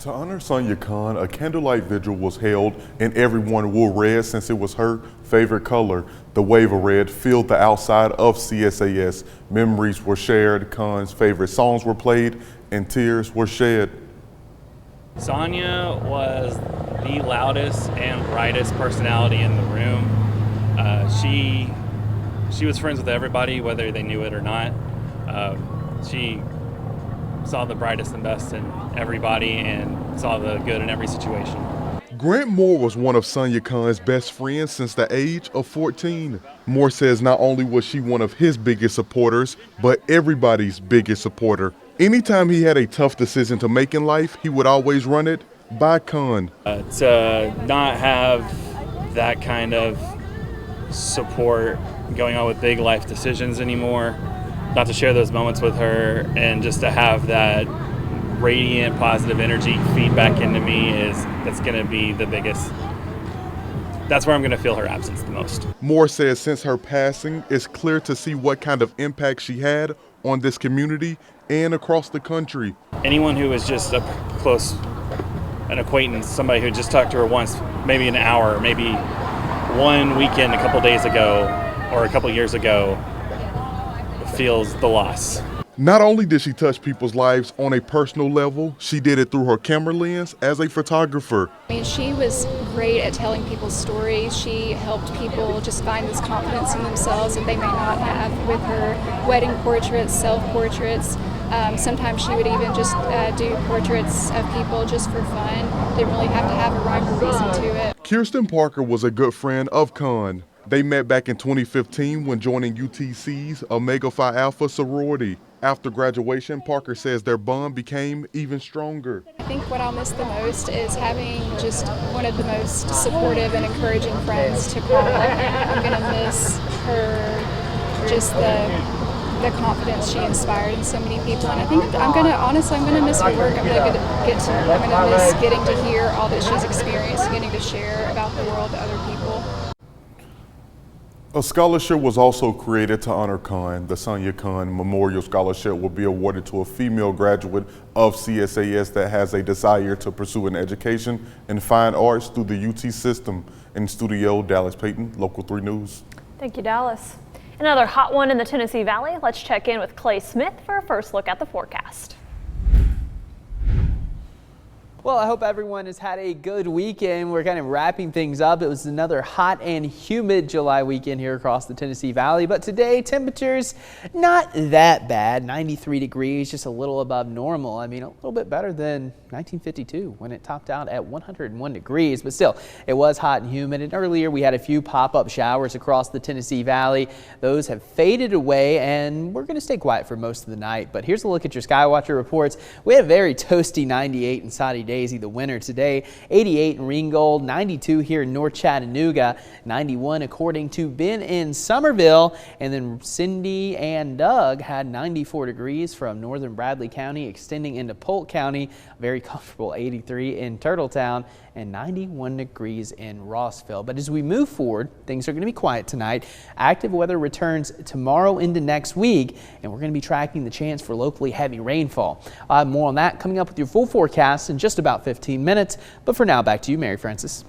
To honor Sonia Khan, a candlelight vigil was held and everyone wore red since it was her favorite color. The wave of red filled the outside of CSAS. Memories were shared, Khan's favorite songs were played, and tears were shed. Sonia was the loudest and brightest personality in the room. She was friends with everybody, whether they knew it or not. She saw the brightest and best in everybody and saw the good in every situation. Grant Moore was one of Sonia Khan's best friends since the age of 14. Moore says not only was she one of his biggest supporters, but everybody's biggest supporter. Anytime he had a tough decision to make in life, he would always run it by Khan. To not have that kind of support going on with big life decisions anymore, not to share those moments with her, and just to have that radiant, positive energy feedback into me that's going to be the biggest. That's where I'm going to feel her absence the most. Moore says since her passing, it's clear to see what kind of impact she had on this community and across the country. Anyone who was just an acquaintance, somebody who just talked to her once, maybe an hour, maybe one weekend a couple days ago or a couple years ago, feels the loss. Not only did she touch people's lives on a personal level, she did it through her camera lens as a photographer. I mean, she was great at telling people's stories. She helped people just find this confidence in themselves that they may not have with her wedding portraits, self-portraits. Sometimes she would even just do portraits of people just for fun. Didn't really have to have a rhyme or reason to it. Kirsten Parker was a good friend of Khan. They met back in 2015 when joining UTC's Omega Phi Alpha sorority. After graduation, Parker says their bond became even stronger. I think what I'll miss the most is having just one of the most supportive and encouraging friends to call. I'm going to miss her, just the confidence she inspired in so many people. And I think I'm going to miss her work. I'm going to miss getting to hear all that she's experienced, getting to share about the world to other people. A scholarship was also created to honor Khan. The Sonia Khan Memorial Scholarship will be awarded to a female graduate of CSAS that has a desire to pursue an education in fine arts through the UT system. In studio, Dallas Payton, Local 3 News. Thank you, Dallas. Another hot one in the Tennessee Valley. Let's check in with Clay Smith for a first look at the forecast. Well, I hope everyone has had a good weekend. We're kind of wrapping things up. It was another hot and humid July weekend here across the Tennessee Valley. But today, temperatures not that bad. 93 degrees, just a little above normal. I mean, a little bit better than 1952 when it topped out at 101 degrees. But still, it was hot and humid. And earlier, we had a few pop-up showers across the Tennessee Valley. Those have faded away, and we're going to stay quiet for most of the night. But here's a look at your Skywatcher reports. We had a very toasty 98 in Soddy Daisy, the winner today, 88 in Ringgold, 92 here in North Chattanooga, 91 according to Ben in Summerville, and then Cindy and Doug had 94 degrees from northern Bradley County extending into Polk County, very comfortable 83 in Turtletown, and 91 degrees in Rossville. But as we move forward, things are going to be quiet tonight. Active weather returns tomorrow into next week, and we're going to be tracking the chance for locally heavy rainfall. I'll have more on that coming up with your full forecast in just about 15 minutes. But for now, back to you, Mary Francis.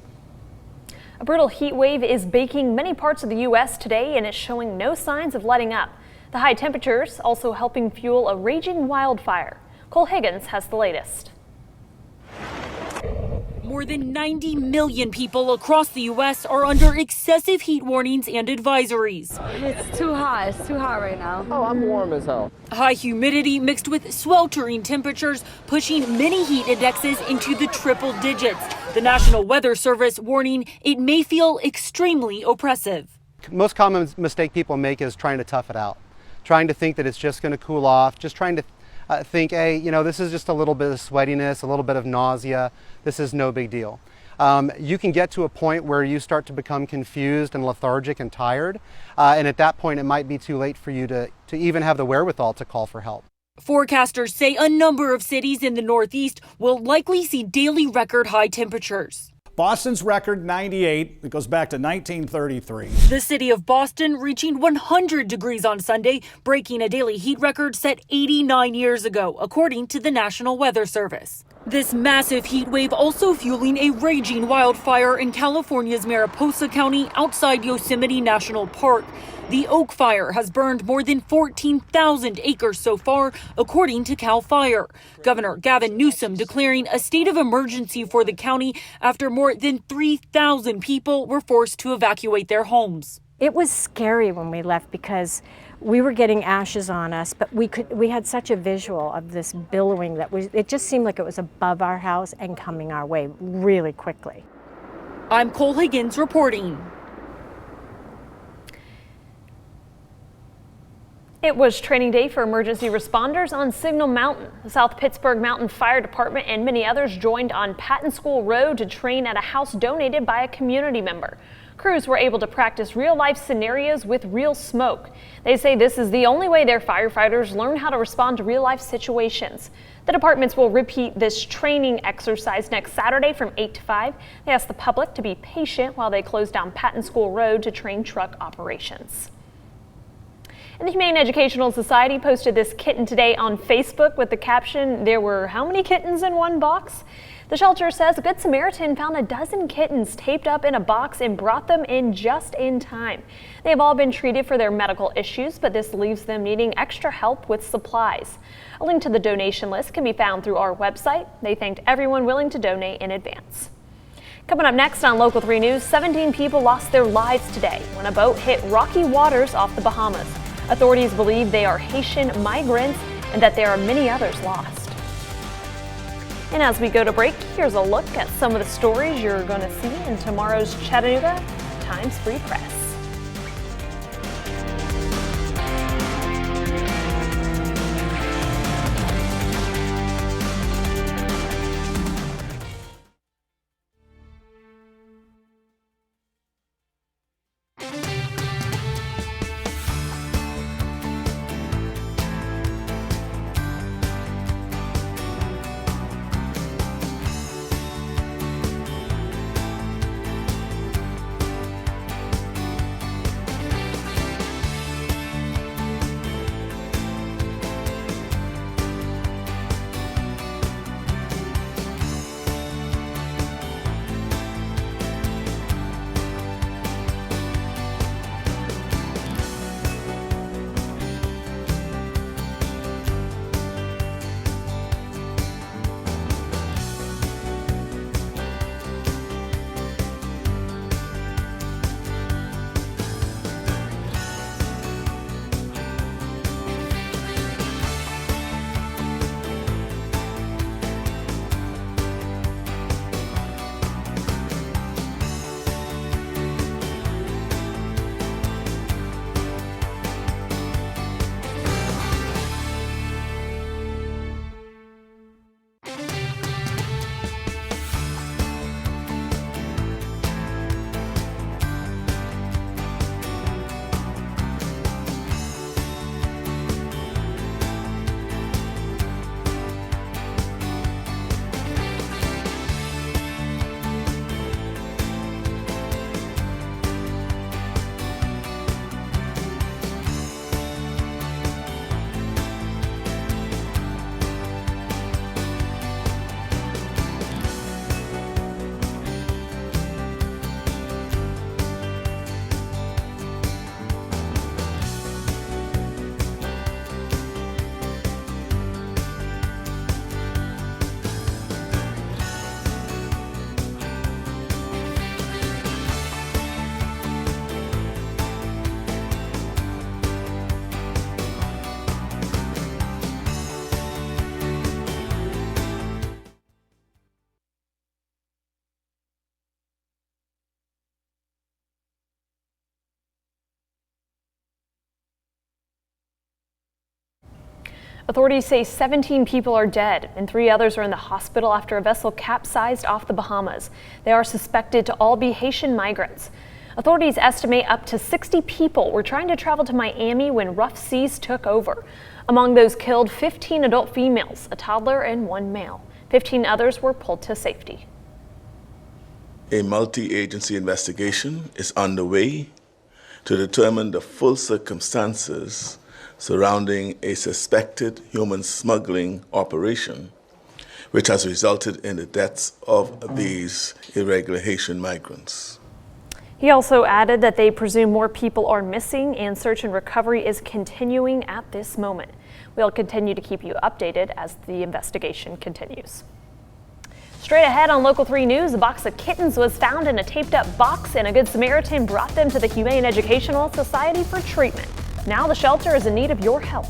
A brutal heat wave is baking many parts of the U.S. today, and it's showing no signs of letting up. The high temperatures also helping fuel a raging wildfire. Cole Higgins has the latest. More than 90 million people across the U.S. are under excessive heat warnings and advisories. It's too hot. It's too hot right now. Oh, I'm warm as hell. High humidity mixed with sweltering temperatures pushing many heat indexes into the triple digits. The National Weather Service warning it may feel extremely oppressive. Most common mistake people make is trying to tough it out, trying to think that it's just going to cool off, just trying to think, hey, you know, this is just a little bit of sweatiness, a little bit of nausea. This is no big deal. You can get to a point where you start to become confused and lethargic and tired. And at that point, it might be too late for you to even have the wherewithal to call for help. Forecasters say a number of cities in the Northeast will likely see daily record high temperatures. Boston's record 98. It goes back to 1933. The city of Boston reaching 100 degrees on Sunday, breaking a daily heat record set 89 years ago, according to the National Weather Service. This massive heat wave also fueling a raging wildfire in California's Mariposa County outside Yosemite National Park. The Oak Fire has burned more than 14,000 acres so far, according to CAL FIRE. Governor Gavin Newsom declaring a state of emergency for the county after more than 3,000 people were forced to evacuate their homes. It was scary when we left because we were getting ashes on us, but we had such a visual of this billowing that it just seemed like it was above our house and coming our way really quickly. I'm Cole Higgins reporting. It was training day for emergency responders on Signal Mountain. The South Pittsburgh Mountain Fire Department and many others joined on Patton School Road to train at a house donated by a community member. Crews were able to practice real-life scenarios with real smoke. They say this is the only way their firefighters learn how to respond to real-life situations. The departments will repeat this training exercise next Saturday from 8 to 5. They ask the public to be patient while they close down Patton School Road to train truck operations. And the Humane Educational Society posted this kitten today on Facebook with the caption, "There were how many kittens in one box?" The shelter says a Good Samaritan found a dozen kittens taped up in a box and brought them in just in time. They have all been treated for their medical issues, but this leaves them needing extra help with supplies. A link to the donation list can be found through our website. They thanked everyone willing to donate in advance. Coming up next on Local 3 News, 17 people lost their lives today when a boat hit rocky waters off the Bahamas. Authorities believe they are Haitian migrants and that there are many others lost. And as we go to break, here's a look at some of the stories you're going to see in tomorrow's Chattanooga Times Free Press. Authorities say 17 people are dead and 3 others are in the hospital after a vessel capsized off the Bahamas. They are suspected to all be Haitian migrants. Authorities estimate up to 60 people were trying to travel to Miami when rough seas took over. Among those killed, 15 adult females, a toddler and 1 male. 15 others were pulled to safety. A multi-agency investigation is underway to determine the full circumstances surrounding a suspected human smuggling operation which has resulted in the deaths of these irregular Haitian migrants. He also added that they presume more people are missing and search and recovery is continuing at this moment. We'll continue to keep you updated as the investigation continues. Straight ahead on Local 3 News, a box of kittens was found in a taped-up box, and a Good Samaritan brought them to the Humane Educational Society for treatment. Now the shelter is in need of your help.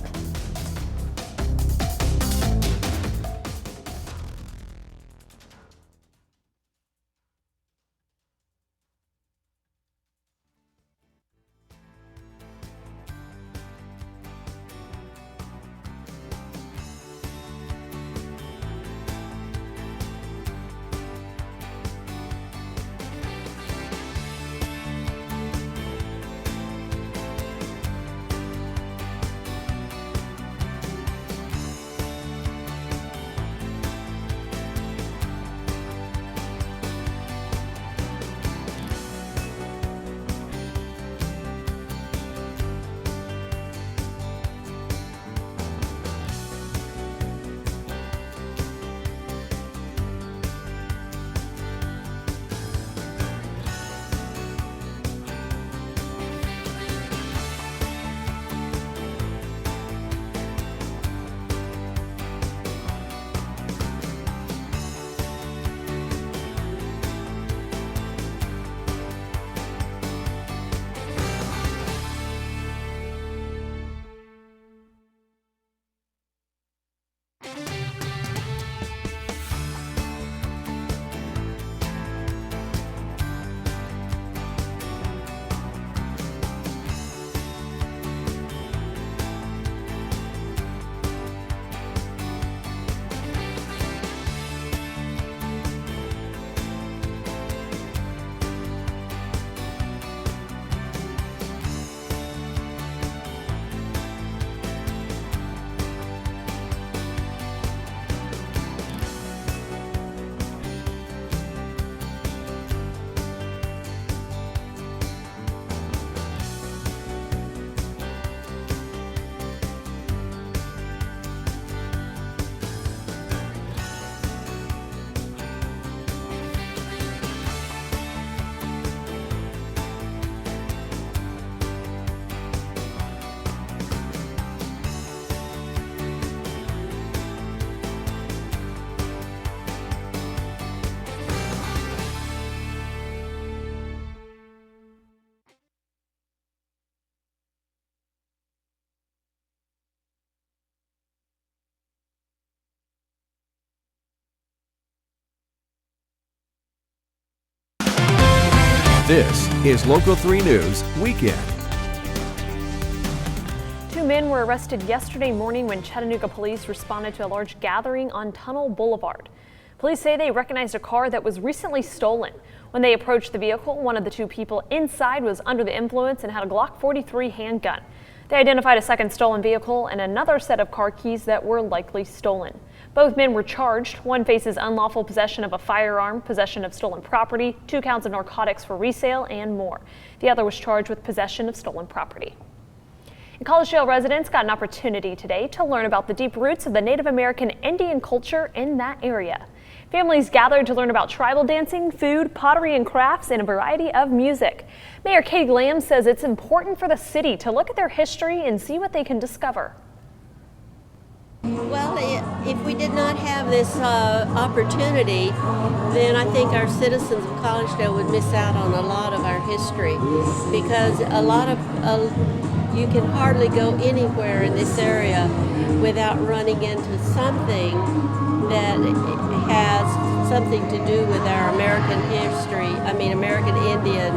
This is Local 3 News Weekend. Two men were arrested yesterday morning when Chattanooga police responded to a large gathering on Tunnel Boulevard. Police say they recognized a car that was recently stolen. When they approached the vehicle, one of the two people inside was under the influence and had a Glock 43 handgun. They identified a second stolen vehicle and another set of car keys that were likely stolen. Both men were charged. One faces unlawful possession of a firearm, possession of stolen property, 2 counts of narcotics for resale, and more. The other was charged with possession of stolen property. And Collegedale residents got an opportunity today to learn about the deep roots of the Native American Indian culture in that area. Families gathered to learn about tribal dancing, food, pottery and crafts, and a variety of music. Mayor Katie Lamb says it's important for the city to look at their history and see what they can discover. Well, if we did not have this opportunity, then I think our citizens of Collegedale would miss out on a lot of our history, because a lot of you can hardly go anywhere in this area without running into something that has something to do with our American history, American Indian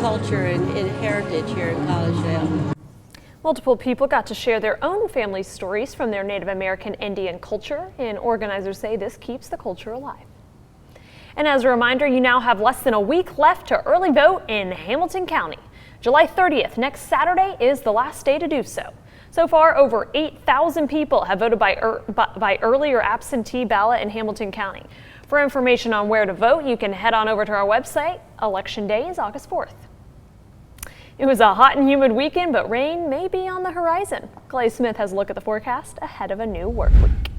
culture and heritage here in Collegedale. Multiple people got to share their own family stories from their Native American Indian culture, and organizers say this keeps the culture alive. And as a reminder, you now have less than a week left to early vote in Hamilton County. July 30th, next Saturday, is the last day to do so. So far, over 8,000 people have voted by early or absentee ballot in Hamilton County. For information on where to vote, you can head on over to our website. Election Day is August 4th. It was a hot and humid weekend, but rain may be on the horizon. Clay Smith has a look at the forecast ahead of a new work week.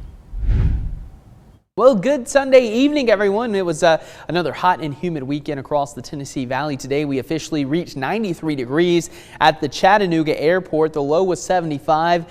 Well, good Sunday evening, everyone. It was another hot and humid weekend across the Tennessee Valley. Today, we officially reached 93 degrees at the Chattanooga airport. The low was 75.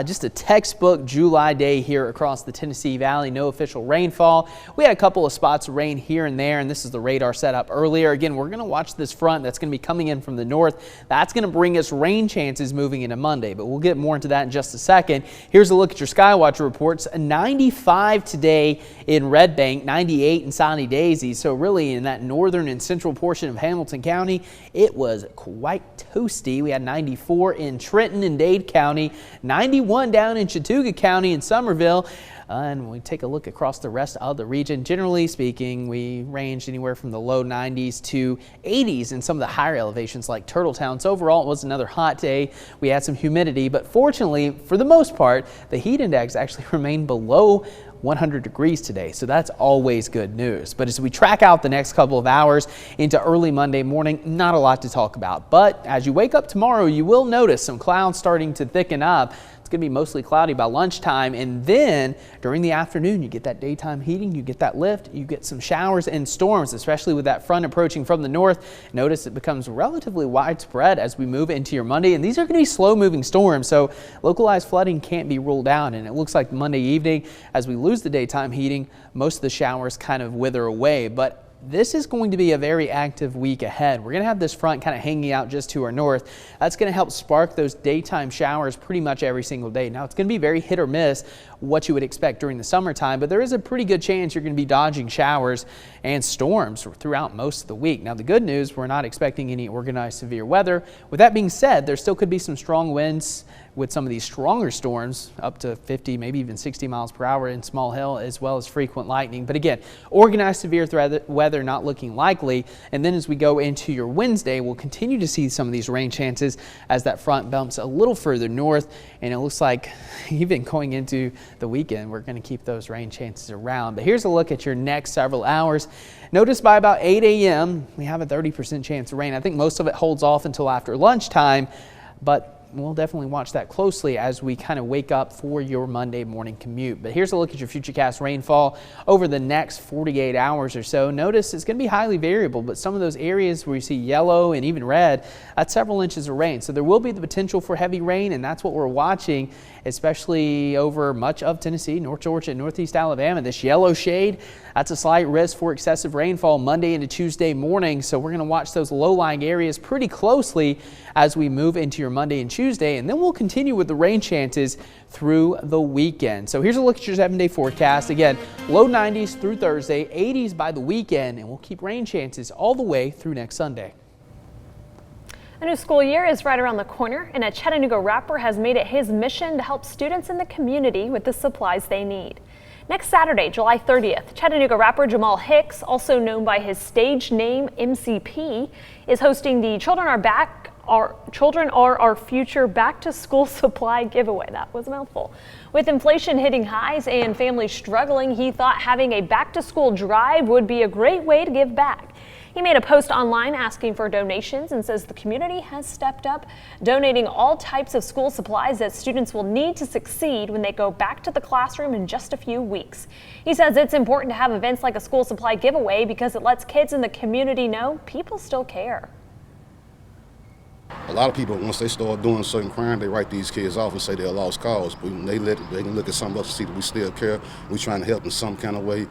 Just a textbook July day here across the Tennessee Valley. No official rainfall. We had a couple of spots of rain here and there, and this is the radar set up earlier. Again, we're going to watch this front that's going to be coming in from the north. That's going to bring us rain chances moving into Monday, but we'll get more into that in just a second. Here's a look at your Skywatcher reports. 95 today in Red Bank, 98 in Sunny Daisy. So really in that northern and central portion of Hamilton County, it was quite toasty. We had 94 in Trenton and Dade County, 91 down in Chattooga County and Somerville. And when we take a look across the rest of the region, generally speaking, we ranged anywhere from the low 90s to 80s in some of the higher elevations like Turtletown. So overall, it was another hot day. We had some humidity, but fortunately, for the most part, the heat index actually remained below 100 degrees today, so that's always good news. But as we track out the next couple of hours into early Monday morning, not a lot to talk about. But as you wake up tomorrow, you will notice some clouds starting to thicken up. It's going to be mostly cloudy by lunchtime, and then during the afternoon you get that daytime heating, you get that lift, you get some showers and storms, especially with that front approaching from the north. Notice it becomes relatively widespread as we move into your Monday, and these are going to be slow moving storms, so localized flooding can't be ruled out. And it looks like Monday evening, as we lose the daytime heating, most of the showers kind of wither away. But this is going to be a very active week ahead. We're going to have this front kind of hanging out just to our north. That's going to help spark those daytime showers pretty much every single day. Now, it's going to be very hit or miss what you would expect during the summertime, but there is a pretty good chance you're going to be dodging showers and storms throughout most of the week. Now, the good news, we're not expecting any organized severe weather. With that being said, there still could be some strong winds with some of these stronger storms up to 50, maybe even 60 miles per hour in Small Hill, as well as frequent lightning. But again, organized severe weather not looking likely. And then as we go into your Wednesday, we'll continue to see some of these rain chances as that front bumps a little further north. And it looks like even going into the weekend, we're going to keep those rain chances around. But here's a look at your next several hours. Notice by about 8 a.m., we have a 30% chance of rain. I think most of it holds off until after lunchtime, but we'll definitely watch that closely as we kind of wake up for your Monday morning commute. But here's a look at your Futurecast rainfall over the next 48 hours or so. Notice it's going to be highly variable, but some of those areas where you see yellow and even red, that's several inches of rain. So there will be the potential for heavy rain, and that's what we're watching, especially over much of Tennessee, North Georgia, and Northeast Alabama. This yellow shade, that's a slight risk for excessive rainfall Monday into Tuesday morning. So we're going to watch those low-lying areas pretty closely as we move into your Monday and Tuesday, and then we'll continue with the rain chances through the weekend. So here's a look at your 7-day forecast. Again, low 90s through Thursday, 80s by the weekend, and we'll keep rain chances all the way through next Sunday. A new school year is right around the corner, and a Chattanooga rapper has made it his mission to help students in the community with the supplies they need. Next Saturday, July 30th, Chattanooga rapper Jamal Hicks, also known by his stage name MCP, is hosting the Children Are Our Future Back to School Supply giveaway. That was a mouthful. With inflation hitting highs and families struggling, he thought having a back to school drive would be a great way to give back. He made a post online asking for donations and says the community has stepped up, donating all types of school supplies that students will need to succeed when they go back to the classroom in just a few weeks. He says it's important to have events like a school supply giveaway because it lets kids in the community know people still care. A lot of people, once they start doing certain crime, they write these kids off and say they're a lost cause. But when they can look at something else and see that we still care. We're trying to help in some kind of way.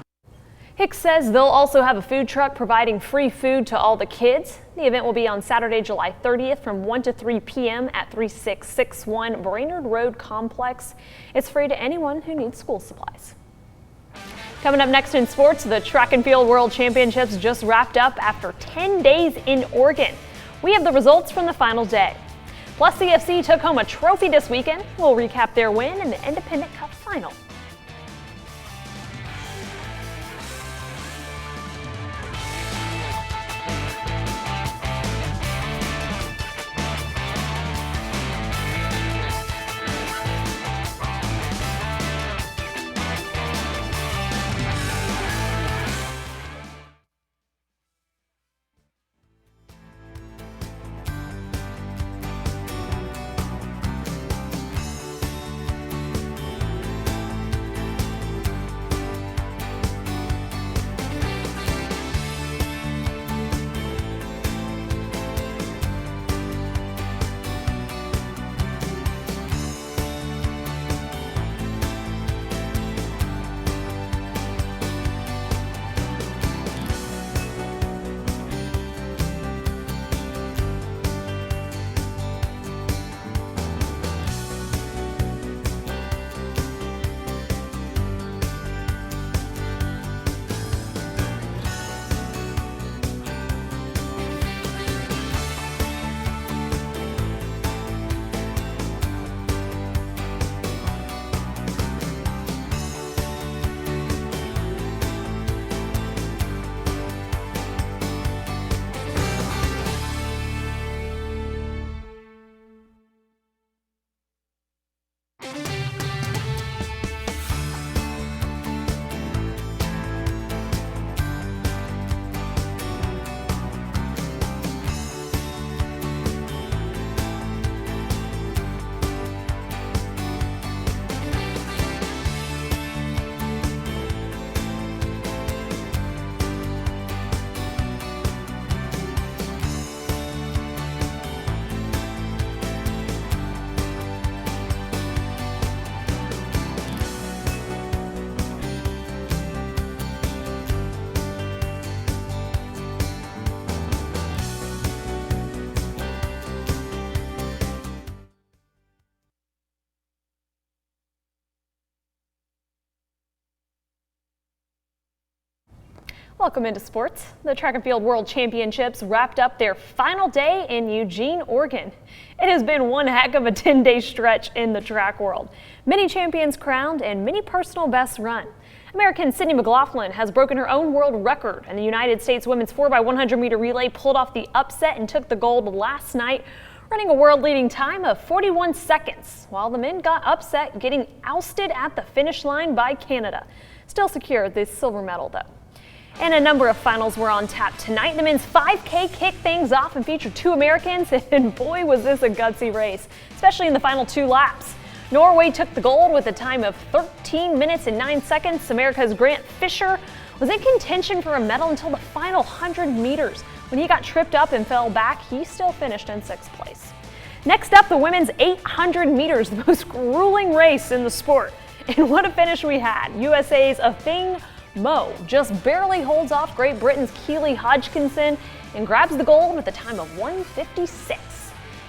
Hicks says they'll also have a food truck providing free food to all the kids. The event will be on Saturday, July 30th from 1 to 3 p.m. at 3661 Brainerd Road Complex. It's free to anyone who needs school supplies. Coming up next in sports, the Track and Field World Championships just wrapped up after 10 days in Oregon. We have the results from the final day. Plus, CFC took home a trophy this weekend. We'll recap their win in the Independent Cup final. Welcome into sports. The Track and Field World Championships wrapped up their final day in Eugene, Oregon. It has been one heck of a 10-day stretch in the track world. Many champions crowned and many personal bests run. American Sydney McLaughlin has broken her own world record, and the United States women's 4x100 meter relay pulled off the upset and took the gold last night, running a world-leading time of 41 seconds, while the men got upset, getting ousted at the finish line by Canada. Still secure the silver medal, though. And a number of finals were on tap tonight. The men's 5K kicked things off and featured two Americans, and boy was this a gutsy race, especially in the final 2 laps. Norway took the gold with a time of 13 minutes and 9 seconds. America's Grant Fisher was in contention for a medal until the final 100 meters. When he got tripped up and fell back, he still finished in 6th place. Next up, the women's 800 meters, the most grueling race in the sport. And what a finish we had. USA's Athing Mo just barely holds off Great Britain's Keely Hodgkinson and grabs the gold with a time of 1:56.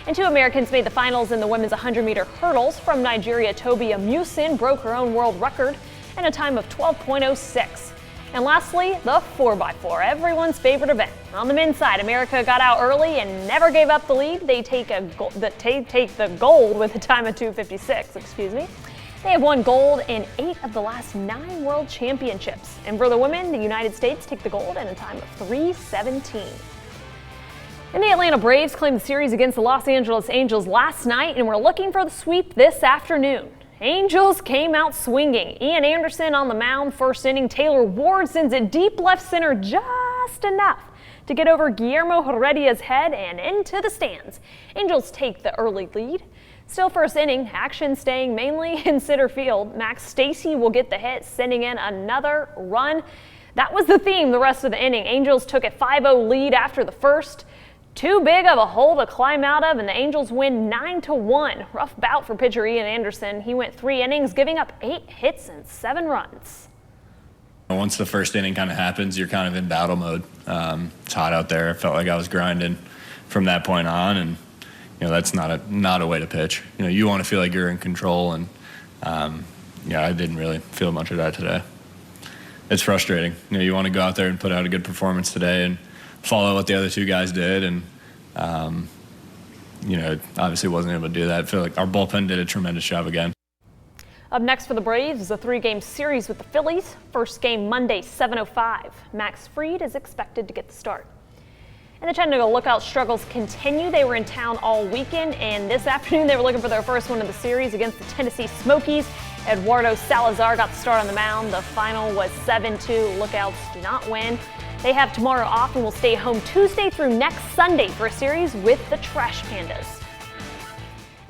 And 2 Americans made the finals in the women's 100-meter hurdles. From Nigeria, Toby Amusin broke her own world record in a time of 12:06. And lastly, the 4x4, everyone's favorite event. On the men's side, America got out early and never gave up the lead. They take the gold with a time of 2:56, They have won gold in 8 of the last 9 world championships. And for the women, the United States take the gold in a time of 3:17. And the Atlanta Braves claimed the series against the Los Angeles Angels last night and were looking for the sweep this afternoon. Angels came out swinging. Ian Anderson on the mound, first inning. Taylor Ward sends it deep left center just enough to get over Guillermo Heredia's head and into the stands. Angels take the early lead. Still first inning, action staying mainly in center field. Max Stacy will get the hit, sending in another run. That was the theme the rest of the inning. Angels took a 5-0 lead after the first. Too big of a hole to climb out of, and the Angels win 9-1. Rough bout for pitcher Ian Anderson. He went 3 innings, giving up 8 hits and 7 runs. Once the first inning kind of happens, you're kind of in battle mode. It's hot out there. I felt like I was grinding from that point on, and that's not a way to pitch. You want to feel like you're in control, and I didn't really feel much of that today. It's frustrating. You want to go out there and put out a good performance today and follow what the other 2 guys did, and obviously wasn't able to do that. I feel like our bullpen did a tremendous job again. Up next for the Braves is a 3-game series with the Phillies. First game Monday, 7:05. Max Fried is expected to get the start. And the Chattanooga Lookout struggles continue. They were in town all weekend, and this afternoon they were looking for their first win of the series against the Tennessee Smokies. Eduardo Salazar got the start on the mound. The final was 7-2. Lookouts do not win. They have tomorrow off and will stay home Tuesday through next Sunday for a series with the Trash Pandas.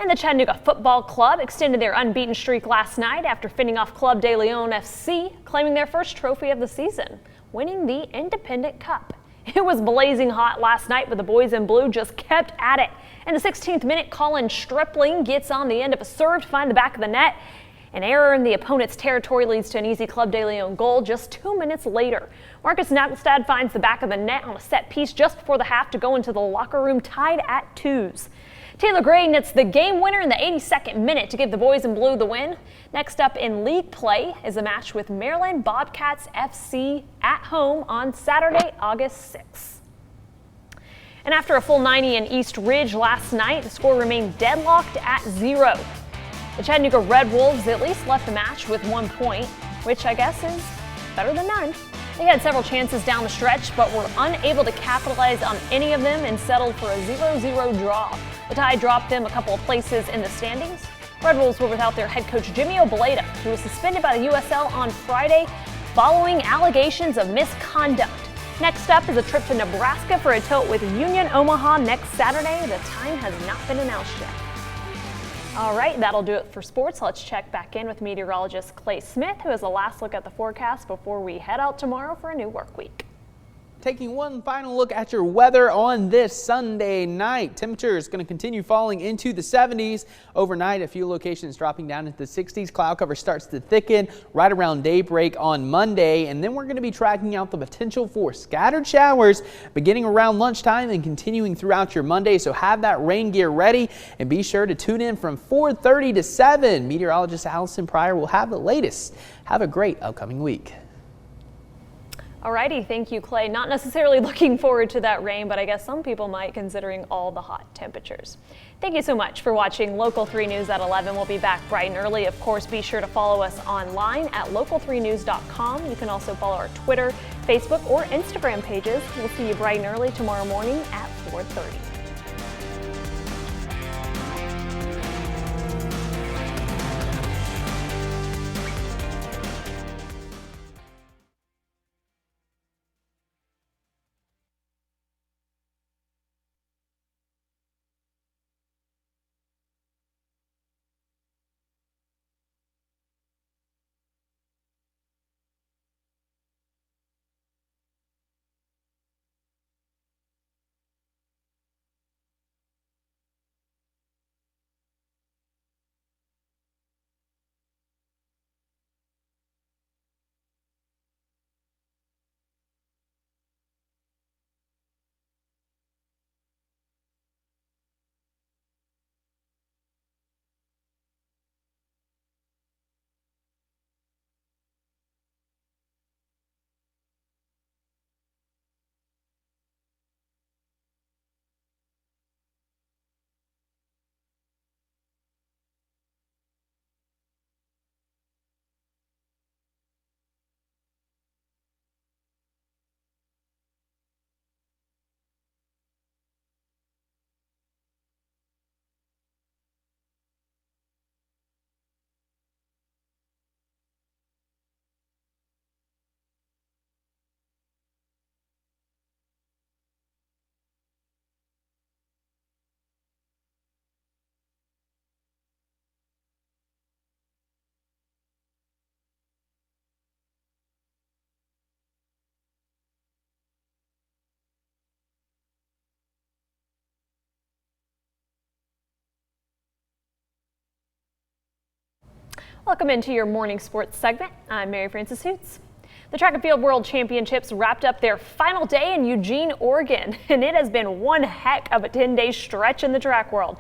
And the Chattanooga Football Club extended their unbeaten streak last night after fending off Club de Leon FC, claiming their first trophy of the season, winning the Independent Cup. It was blazing hot last night, but the boys in blue just kept at it. In the 16th minute, Colin Stripling gets on the end of a serve to find the back of the net. An error in the opponent's territory leads to an easy Club de Leon goal just 2 minutes later. Marcus Nagelstad finds the back of the net on a set piece just before the half to go into the locker room tied at 2s. Taylor Gray nets the game winner in the 82nd minute to give the boys in blue the win. Next up in league play is a match with Maryland Bobcats FC at home on Saturday, August 6th. And after a full 90 in East Ridge last night, the score remained deadlocked at 0. The Chattanooga Red Wolves at least left the match with 1 point, which I guess is better than none. They had several chances down the stretch, but were unable to capitalize on any of them and settled for a 0-0 draw. The tie dropped them a couple of places in the standings. Red Wolves were without their head coach Jimmy Obleda, who was suspended by the USL on Friday following allegations of misconduct. Next up is a trip to Nebraska for a tilt with Union Omaha next Saturday. The time has not been announced yet. All right, that'll do it for sports. Let's check back in with meteorologist Clay Smith, who has a last look at the forecast before we head out tomorrow for a new work week. Taking one final look at your weather on this Sunday night. Temperature is going to continue falling into the 70s. Overnight, a few locations dropping down into the 60s. Cloud cover starts to thicken right around daybreak on Monday. And then we're going to be tracking out the potential for scattered showers beginning around lunchtime and continuing throughout your Monday. So have that rain gear ready and be sure to tune in from 4:30 to 7. Meteorologist Allison Pryor will have the latest. Have a great upcoming week. Alrighty, thank you, Clay. Not necessarily looking forward to that rain, but I guess some people might, considering all the hot temperatures. Thank you so much for watching Local 3 News at 11. We'll be back bright and early. Of course, be sure to follow us online at local3news.com. You can also follow our Twitter, Facebook, or Instagram pages. We'll see you bright and early tomorrow morning at 4:30. Welcome into your morning sports segment. I'm Mary Frances Hoots. The Track and Field World Championships wrapped up their final day in Eugene, Oregon, and it has been one heck of a 10-day stretch in the track world.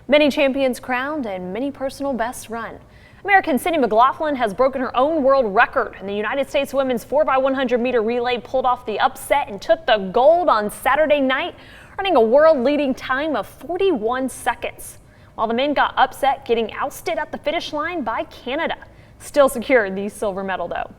Many champions crowned and many personal bests run. American Sydney McLaughlin has broken her own world record, and the United States women's 4x100 meter relay pulled off the upset and took the gold on Saturday night, running a world-leading time of 41 seconds. While the men got upset, getting ousted at the finish line by Canada. Still secured the silver medal, though.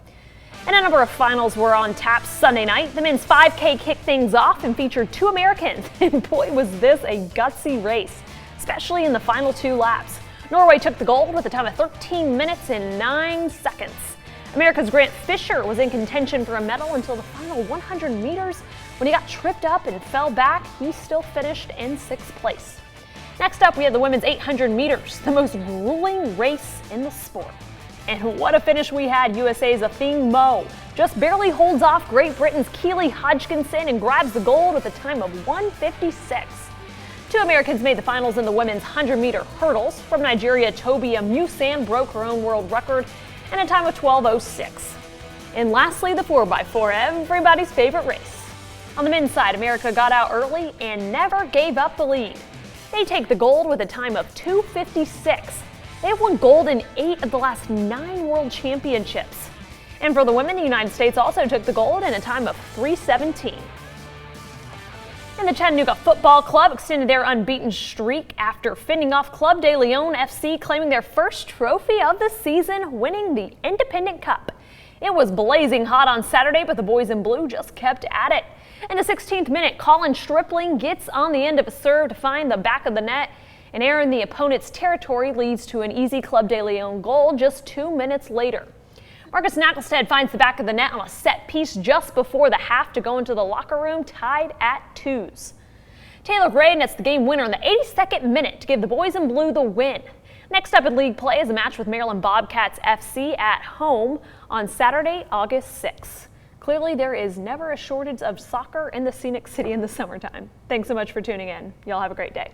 And a number of finals were on tap Sunday night. The men's 5K kicked things off and featured two Americans. And boy, was this a gutsy race, especially in the final 2 laps. Norway took the gold with a time of 13 minutes and 9 seconds. America's Grant Fisher was in contention for a medal until the final 100 meters. When he got tripped up and fell back, he still finished in 6th place. Next up, we had the women's 800 meters, the most grueling race in the sport. And what a finish we had. USA's Athene Moe just barely holds off Great Britain's Keely Hodgkinson and grabs the gold with a time of 1:56. 2 Americans made the finals in the women's 100-meter hurdles. From Nigeria, Tobi Amusan broke her own world record in a time of 12:06. And lastly, the 4x4, everybody's favorite race. On the men's side, America got out early and never gave up the lead. They take the gold with a time of 2:56. They have won gold in 8 of the last 9 world championships. And for the women, the United States also took the gold in a time of 3:17. And the Chattanooga Football Club extended their unbeaten streak after fending off Club de Leon FC, claiming their first trophy of the season, winning the Independent Cup. It was blazing hot on Saturday, but the boys in blue just kept at it. In the 16th minute, Colin Stripling gets on the end of a serve to find the back of the net. An error in the opponent's territory leads to an easy Club de Leon goal just 2 minutes later. Marcus Knackelstead finds the back of the net on a set piece just before the half to go into the locker room, tied at 2s. Taylor Gray nets the game winner in the 82nd minute to give the boys in blue the win. Next up in league play is a match with Maryland Bobcats FC at home on Saturday, August 6th. Clearly, there is never a shortage of soccer in the Scenic City in the summertime. Thanks so much for tuning in. Y'all have a great day.